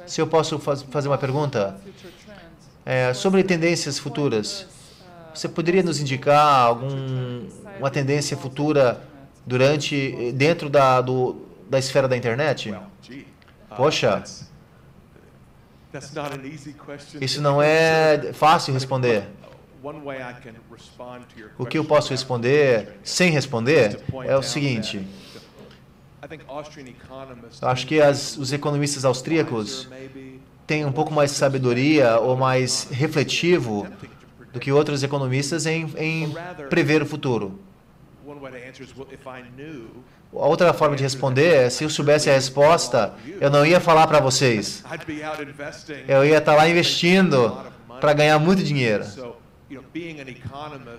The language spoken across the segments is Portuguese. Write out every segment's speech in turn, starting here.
Se eu posso fazer uma pergunta sobre tendências futuras, você poderia nos indicar uma tendência futura dentro da esfera da internet? Poxa, isso não é fácil responder. O que eu posso responder sem responder é o seguinte. Eu acho que os economistas austríacos têm um pouco mais de sabedoria ou mais refletivo do que outros economistas em prever o futuro. A outra forma de responder é, se eu soubesse a resposta, eu não ia falar para vocês. Eu ia estar lá investindo para ganhar muito dinheiro.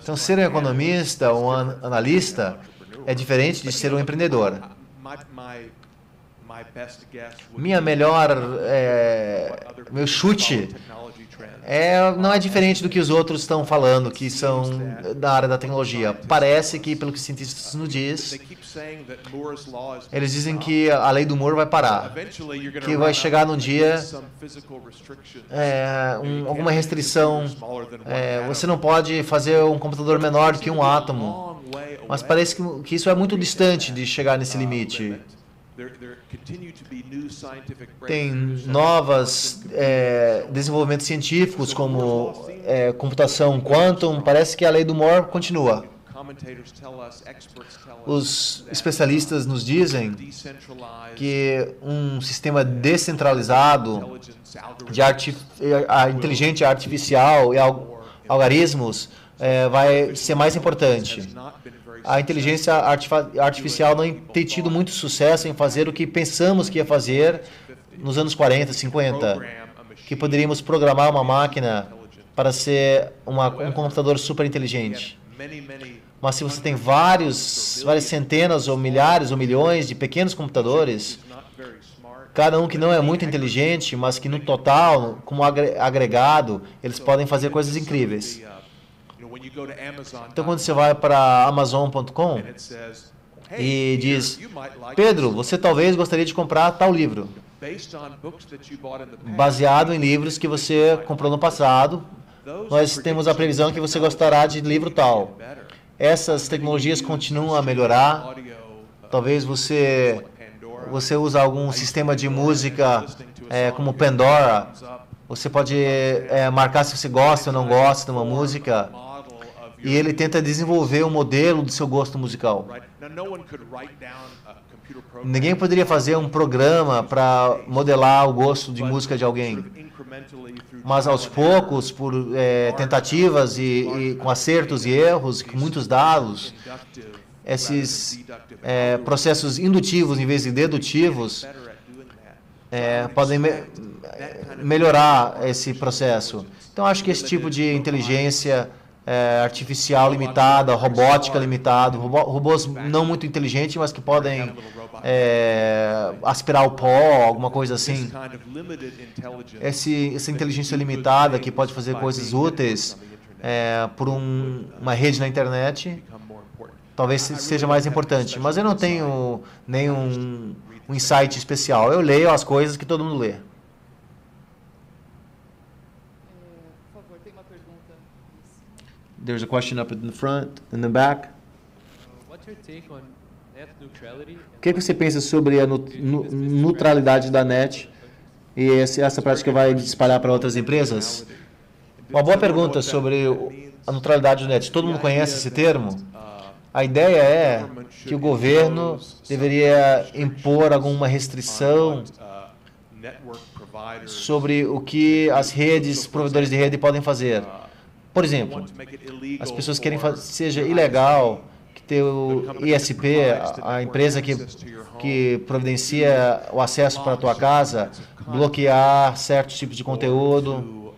Então, ser um economista ou um analista é diferente de ser um empreendedor. Meu chute não é diferente do que os outros estão falando, que são da área da tecnologia. Parece que, pelo que os cientistas nos dizem, eles dizem que a lei do Moore vai parar, que vai chegar num dia alguma restrição, você não pode fazer um computador menor do que um átomo, mas parece que isso é muito distante de chegar nesse limite. Tem novos desenvolvimentos científicos, como computação quantum. Parece que a lei do Moore continua. Os especialistas nos dizem que um sistema descentralizado de inteligência artificial e algoritmos vai ser mais importante. A inteligência artificial não tem tido muito sucesso em fazer o que pensamos que ia fazer nos anos 40, 50, que poderíamos programar uma máquina para ser um computador super inteligente. Mas se você tem várias centenas ou milhares ou milhões de pequenos computadores, cada um que não é muito inteligente, mas que no total, como agregado, eles podem fazer coisas incríveis. Então, quando você vai para Amazon.com e diz, Pedro, você talvez gostaria de comprar tal livro, baseado em livros que você comprou no passado, nós temos a previsão que você gostará de livro tal. Essas tecnologias continuam a melhorar. Talvez você use algum sistema de música como Pandora. Você pode marcar se você gosta ou não gosta de uma música. E ele tenta desenvolver um modelo do seu gosto musical. Ninguém poderia fazer um programa para modelar o gosto de música de alguém. Mas aos poucos, por tentativas e com acertos e erros, com muitos dados, esses processos indutivos em vez de dedutivos podem melhorar esse processo. Então, acho que esse tipo de inteligência artificial limitada, robótica limitada, robôs não muito inteligentes, mas que podem aspirar o pó, alguma coisa assim. Essa inteligência limitada que pode fazer coisas úteis por uma rede na internet, talvez seja mais importante. Mas eu não tenho nenhum insight especial. Eu leio as coisas que todo mundo lê. There's a question up in the front, in the back. O que você pensa sobre a neutralidade da net e essa prática vai espalhar para outras empresas? Uma boa pergunta sobre a neutralidade da net. Todo mundo conhece esse termo? A ideia é que o governo deveria impor alguma restrição sobre o que as provedores de rede podem fazer. Por exemplo, as pessoas querem que seja ilegal que ter o ISP, a empresa que providencia o acesso para a tua casa, bloquear certos tipos de conteúdo,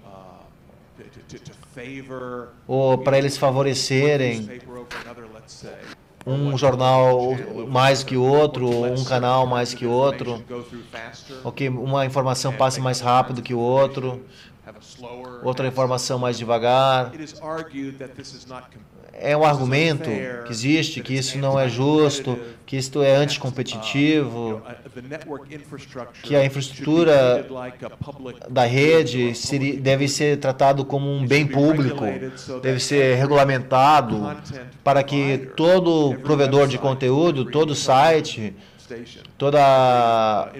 ou para eles favorecerem um jornal mais que outro, ou um canal mais que outro, ou que uma informação passe mais rápido que o outro, outra informação mais devagar. é um argumento que existe, que isso não é justo, que isto é anticompetitivo, que a infraestrutura da rede deve ser tratado como um bem público, deve ser regulamentado para que todo provedor de conteúdo, todo site, toda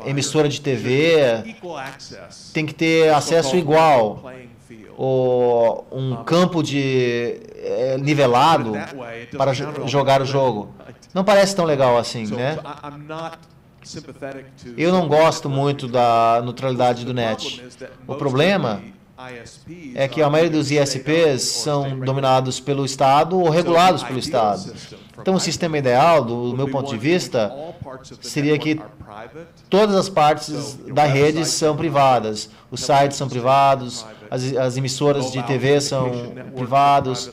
emissora de TV tem que ter acesso igual, ou um campo nivelado para jogar o jogo. Não parece tão legal assim, né? Eu não gosto muito da neutralidade do net. O problema é que a maioria dos ISPs são dominados pelo Estado ou regulados pelo Estado. Então, o sistema ideal, do meu ponto de vista, seria que todas as partes da rede são privadas. Os sites são privados, as emissoras de TV são privados,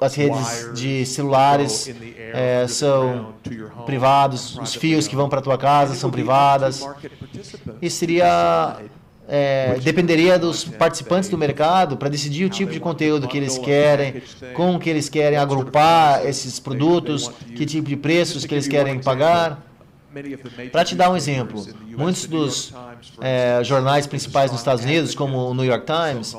as redes de celulares são privados, os fios que vão para a tua casa são privadas. E dependeria dos participantes do mercado para decidir o tipo de conteúdo que eles querem, como que eles querem agrupar esses produtos, que tipo de preços que eles querem pagar. Para te dar um exemplo, muitos dos jornais principais nos Estados Unidos, como o New York Times,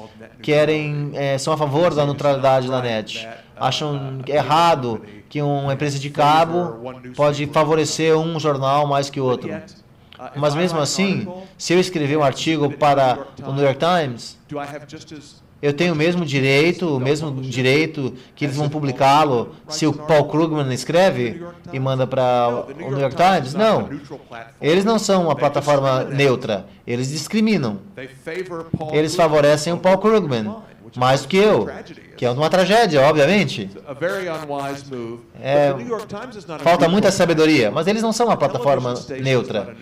são a favor da neutralidade da net. Acham errado que uma empresa de cabo pode favorecer um jornal mais que outro. Mas mesmo assim, se eu escrever um artigo para o New York Times, eu tenho o mesmo direito que eles vão publicá-lo se o Paul Krugman escreve e manda para o New York Times? Não. Eles não são uma plataforma neutra. Eles discriminam. Eles favorecem o Paul Krugman mais do que eu, que é uma tragédia, obviamente. Falta muita sabedoria, mas eles não são uma plataforma neutra.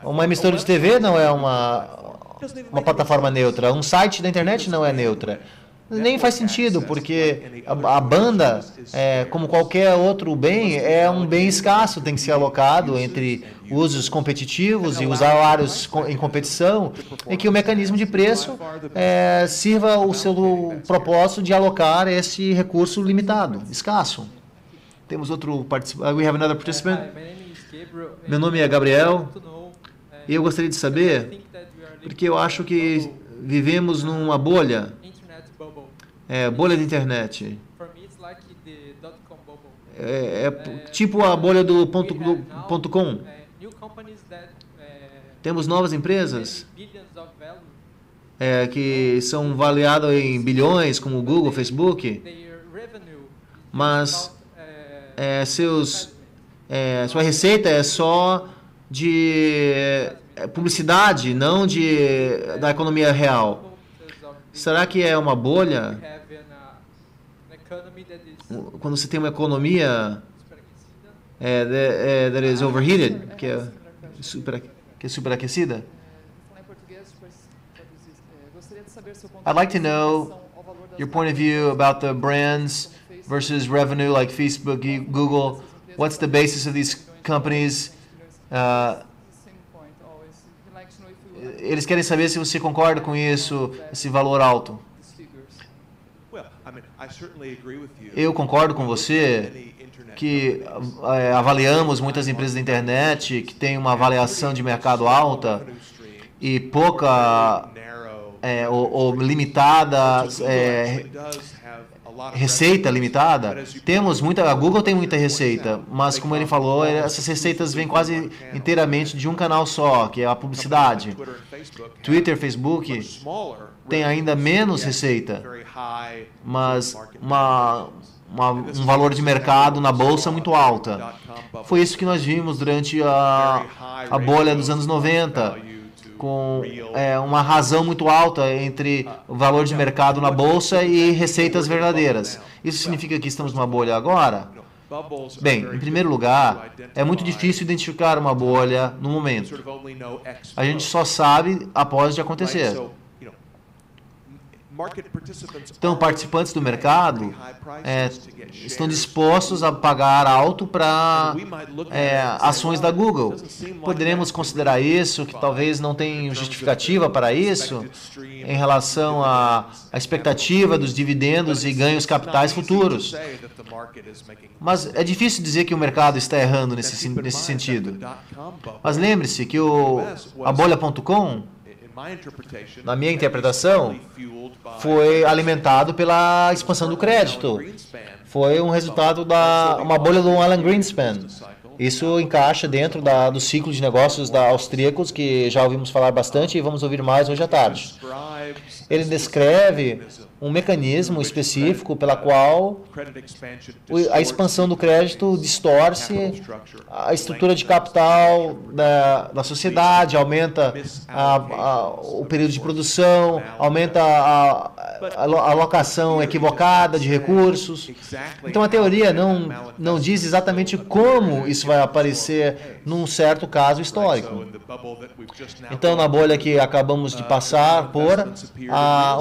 Uma emissora de TV não é uma plataforma neutra. Um site da internet não é neutra. Nem faz sentido, porque a banda, como qualquer outro bem, é um bem escasso, tem que ser alocado entre usos competitivos e usuários em competição, em que o mecanismo de preço sirva o seu propósito de alocar esse recurso limitado, escasso. Temos outro participante. We have another participant. Meu nome é Gabriel e eu gostaria de saber, porque eu acho que vivemos numa bolha. Bolha de internet. Tipo a bolha do ponto .com. Temos novas empresas que são avaliadas em bilhões, como o Google, Facebook, mas sua receita é só de publicidade, não da economia real. Será que é uma bolha? Quando você tem uma economia that is overheated, que é superaquecida? I'd like to know your point of view about the brands versus revenue, like Facebook, Google. What's the basis of these companies? Eles querem saber se você concorda com isso, esse valor alto. Eu concordo com você que avaliamos muitas empresas da internet que têm uma avaliação de mercado alta e pouca ou limitada receita limitada. A Google tem muita receita, mas como ele falou, essas receitas vêm quase inteiramente de um canal só, que é a publicidade. Twitter, Facebook tem ainda menos receita, mas um valor de mercado na bolsa muito alta. Foi isso que nós vimos durante a bolha dos anos 90. Com uma razão muito alta entre o valor de mercado na bolsa e receitas verdadeiras. Isso significa que estamos numa bolha agora? Bem, em primeiro lugar, é muito difícil identificar uma bolha no momento. A gente só sabe após de acontecer. Então, participantes do mercado estão dispostos a pagar alto para ações da Google. Poderemos considerar isso, que talvez não tenha justificativa para isso, em relação à expectativa dos dividendos e ganhos capitais futuros. Mas é difícil dizer que o mercado está errando nesse sentido. Mas lembre-se que a bolha.com, na minha interpretação, foi alimentado pela expansão do crédito. Foi um resultado uma bolha do Alan Greenspan. Isso encaixa dentro do ciclo de negócios da austríacos, que já ouvimos falar bastante e vamos ouvir mais hoje à tarde. Ele descreve um mecanismo específico pela qual a expansão do crédito distorce a estrutura de capital da sociedade, aumenta o período de produção, aumenta a alocação equivocada de recursos. Então a teoria não diz exatamente como isso vai aparecer num certo caso histórico. Então na bolha que acabamos de passar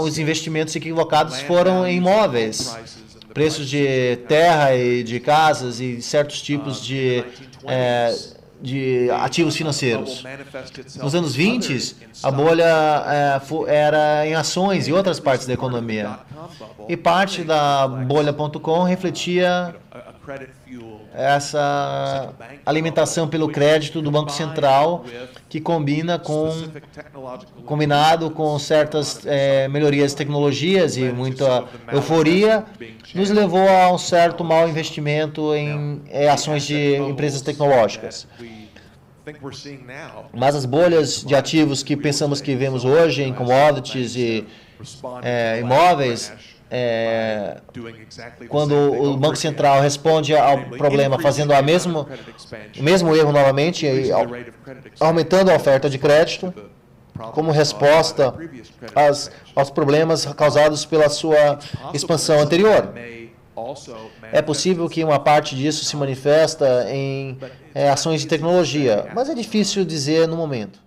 os investimentos equivocados foram em imóveis, preços de terra e de casas e certos tipos de ativos financeiros. Nos anos 20, a bolha era em ações e outras partes da economia. E parte da bolha.com refletia essa alimentação pelo crédito do Banco Central, que combinado com certas melhorias de tecnologias e muita euforia, nos levou a um certo mau investimento em ações de empresas tecnológicas. Mas as bolhas de ativos que pensamos que vemos hoje em commodities e imóveis, quando o Banco Central responde ao problema fazendo o mesmo erro novamente, aumentando a oferta de crédito, como resposta aos problemas causados pela sua expansão anterior. É possível que uma parte disso se manifesta em ações de tecnologia, mas é difícil dizer no momento.